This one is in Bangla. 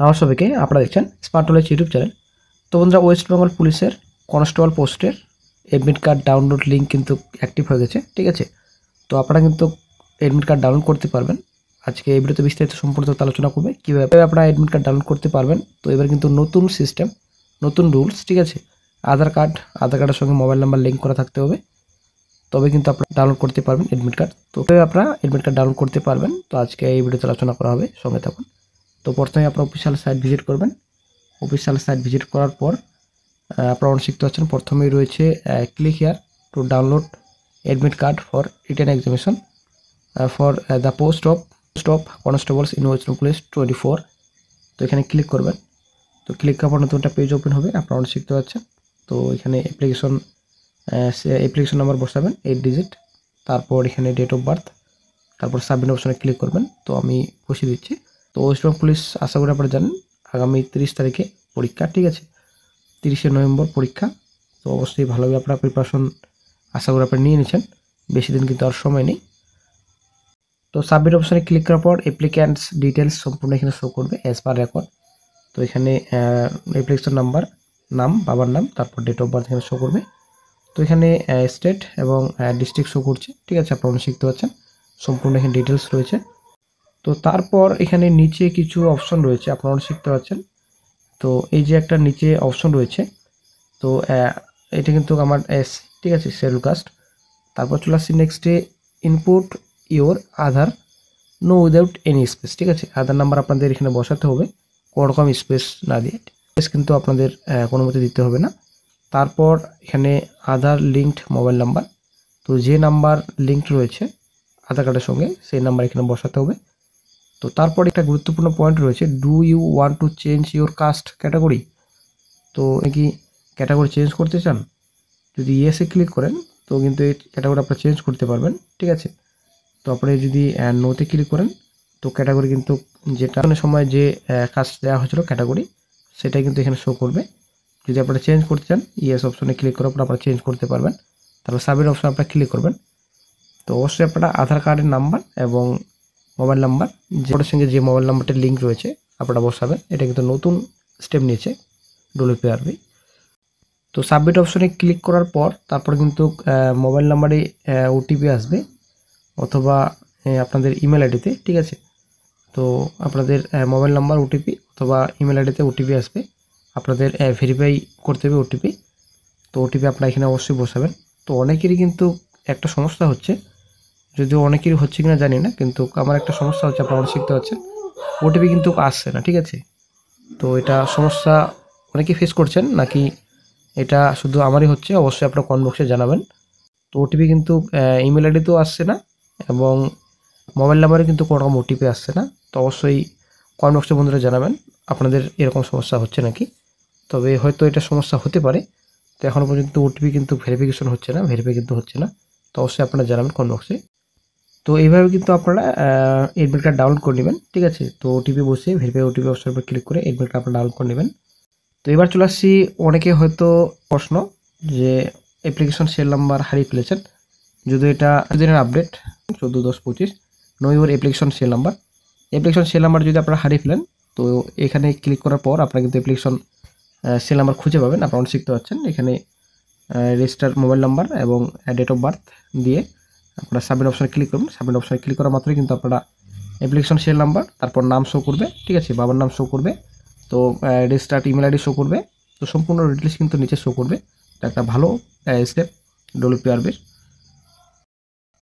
আমার সবাইকে আপনারা দেখছেন স্মার্ট নলেজ ইউটিউব চ্যানেল। তো বন্ধুরা, ওয়েস্ট বেঙ্গল পুলিশের কনস্টেবল পোস্টের এডমিট কার্ড ডাউনলোড লিঙ্ক কিন্তু অ্যাক্টিভ হয়ে গেছে। ঠিক আছে, তো আপনারা কিন্তু এডমিট কার্ড ডাউনলোড করতে পারবেন। আজকে এই ভিডিওতে বিস্তারিত সম্পূর্ণ আলোচনা করবে কীভাবে আপনারা এডমিট কার্ড ডাউনলোড করতে পারবেন। তো এবার কিন্তু নতুন সিস্টেম, নতুন রুলস। ঠিক আছে, আধার কার্ডের সঙ্গে মোবাইল নাম্বার লিঙ্ক করা থাকতে হবে, তবে কিন্তু আপনারা ডাউনলোড করতে পারবেন এডমিট কার্ড। তো আপনারা এডমিট কার্ড ডাউনলোড করতে পারবেন। তো আজকে এই ভিডিওতে আলোচনা করা হবে, সঙ্গে থাকুন। তো প্রথমে আপনার অফিসিয়াল সাইট ভিজিট করবেন। অফিসিয়াল সাইট ভিজিট করার পর আপনারা অনেক শিখতে পাচ্ছেন। প্রথমেই রয়েছে click here to download admit card for written examination for the post of constables in West Bengal police 24। তো এখানে ক্লিক করবেন। তো ক্লিক করার পর নতুন একটা পেজ ওপেন হবে, আপনারা অনেক শিখতে পাচ্ছেন। তো এখানে অ্যাপ্লিকেশন নাম্বার বসাবেন 8 ডিজিট, তারপর এখানে ডেট অফ বার্থ, তারপর সাবমিট অপশনে ক্লিক করবেন। তো আমি বসিয়ে দিচ্ছি। তো ওয়েস্ট বেঙ্গল পুলিশ আশা করি আপনারা জানেন আগামী 30 তারিখে পরীক্ষা। ঠিক আছে, 30শে নভেম্বর পরীক্ষা। তো অবশ্যই ভালোভাবে আপনারা প্রিপারেশন আশা করি আপনারা নিয়ে নিয়েছেন, বেশি দিন কিন্তু আর সময় নেই। তো সাবমিট অপশনে ক্লিক করার পর অ্যাপ্লিক্যান্টস ডিটেলস সম্পূর্ণ এখানে শো করবে অ্যাজ পার রেকর্ড। তো এখানে অ্যাপ্লিকেশন নাম্বার, নাম, বাবার নাম, তারপর ডেট অফ বার্থ এখানে শো করবে। তো এখানে স্টেট এবং ডিস্ট্রিক্ট শো করছে। ঠিক আছে, আপনারা শিখতে পাচ্ছেন, সম্পূর্ণ এখানে ডিটেলস রয়েছে। তো তারপর এখানে নিচে কিছু অপশন রয়েছে, আপনারা শিখতে পাচ্ছেন। তো এই যে একটা নিচে অপশন রয়েছে, তো এটা কিন্তু আমার ঠিক আছে, শিডিউল কাস্ট। তারপর চলে আসছি নেক্সটে, input your Aadhaar no without any space. ঠিক আছে, আধার নাম্বার আপনাদের এখানে বসাতে হবে, কোনো রকম স্পেস না দিয়ে। স্পেস কিন্তু আপনাদের কোনো মতে দিতে হবে না। তারপর এখানে আধার লিঙ্কড মোবাইল নাম্বার, তো যে নাম্বার লিঙ্কড রয়েছে আধার কার্ডের সঙ্গে সেই নাম্বার এখানে বসাতে হবে। তো তারপর একটা গুরুত্বপূর্ণ পয়েন্ট রয়েছে, do you want to change your caste category. তো কি ক্যাটাগরি চেঞ্জ করতে চান? যদি ইয়েসে ক্লিক করেন তো কিন্তু এই ক্যাটাগরি আপনারা চেঞ্জ করতে পারবেন। ঠিক আছে, তো আপনি যদি নোতে ক্লিক করেন তো ক্যাটাগরি কিন্তু যেটা সময় যে কাস্ট দেওয়া হয়েছিল ক্যাটাগরি, সেটাই কিন্তু এখানে শো করবে। যদি আপনারা চেঞ্জ করতে চান ইয়েস অপশনে ক্লিক করার পর আপনারা চেঞ্জ করতে পারবেন। তারপর সাবমিট অপশনে আপনারা ক্লিক করবেন। তো অবশ্যই আপনারা আধার কার্ডের নাম্বার এবং মোবাইল নাম্বার, যেটার সঙ্গে যে মোবাইল নাম্বারটা লিঙ্ক রয়েছে আপনারা বসাবেন। এটা কিন্তু নতুন স্টেপ নিয়েছে ডব্লিউপিআরবি। তো সাবমিট অপশনে ক্লিক করার পর তারপর কিন্তু মোবাইল নাম্বারে ওটিপি আসবে, অথবা আপনাদের ইমেল আইডিতে। ঠিক আছে, তো আপনাদের মোবাইল নাম্বার ওটিপি অথবা ইমেল আইডিতে ওটিপি আসবে, আপনাদের ভেরিফাই করতে হবে ওটিপি। তো ওটিপি আপনারা এখানে অবশ্যই বসাবেন। তো অনেকেরই কিন্তু একটা সমস্যা হচ্ছে, যদিও অনেকেরই হচ্ছে কিনা জানি না, কিন্তু আমার একটা সমস্যা হচ্ছে, আপনারা অনেক শিখতে পাচ্ছেন, ওটিপি কিন্তু আসছে না। ঠিক আছে, তো এটা সমস্যা অনেকেই ফেস করছেন নাকি এটা শুধু আমারই হচ্ছে, অবশ্যই আপনারা কমেন্ট বক্সে জানাবেন। তো ওটিপি কিন্তু ইমেল আইডিতেও আসছে না এবং মোবাইল নাম্বারে কিন্তু কোনো রকম ওটিপি আসছে না। তো অবশ্যই কমেন্ট বক্সে বন্ধুরা জানাবেন আপনাদের এরকম সমস্যা হচ্ছে নাকি। তবে হয়তো এটা সমস্যা হতে পারে। তো এখনও পর্যন্ত ওটিপি কিন্তু ভেরিফিকেশন হচ্ছে না, ভেরিফাই কিন্তু হচ্ছে না। তো অবশ্যই আপনারা জানাবেন কমেন্ট বক্সে। তো এইভাবে কিন্তু আপনারা এডমিট কার্ড ডাউনলোড করে নেবেন। ঠিক আছে, তো ওটিপি বসে ভেরিফাই ওটিপি অপশনের উপর ক্লিক করে এডমিট কার্ড আপনারা ডাউনলোড করে নেবেন। তো এবার চলে আসছি, অনেকে হয়তো প্রশ্ন যে অ্যাপ্লিকেশন সেল নাম্বার হারিয়ে ফেলেছেন, যদি এটা দিনের update 14/10/25 no your application cell number. Application cell number যদি আপনারা হারিয়ে ফেলেন তো এখানে ক্লিক করার পর আপনারা কিন্তু অ্যাপ্লিকেশন সেল নাম্বার খুঁজে পাবেন। আপনারা শিখতে পাচ্ছেন, এখানে রেজিস্টার মোবাইল নাম্বার এবং ডেট অফ বার্থ দিয়ে আপনারা সাবমিট অপশনে ক্লিক করবেন। সাবমিট অপশনে ক্লিক করা মাত্রই কিন্তু আপনারা অ্যাপ্লিকেশন সেল নাম্বার, তারপর নাম শো করবে। ঠিক আছে, বাবার নাম শো করবে, তো রেজিস্টার্ড ইমেল আইডি শো করবে। তো সম্পূর্ণ ডিটেলস কিন্তু নিচে শো করবে। এটা একটা ভালো স্টেপ ডব্লিউপিআরবির।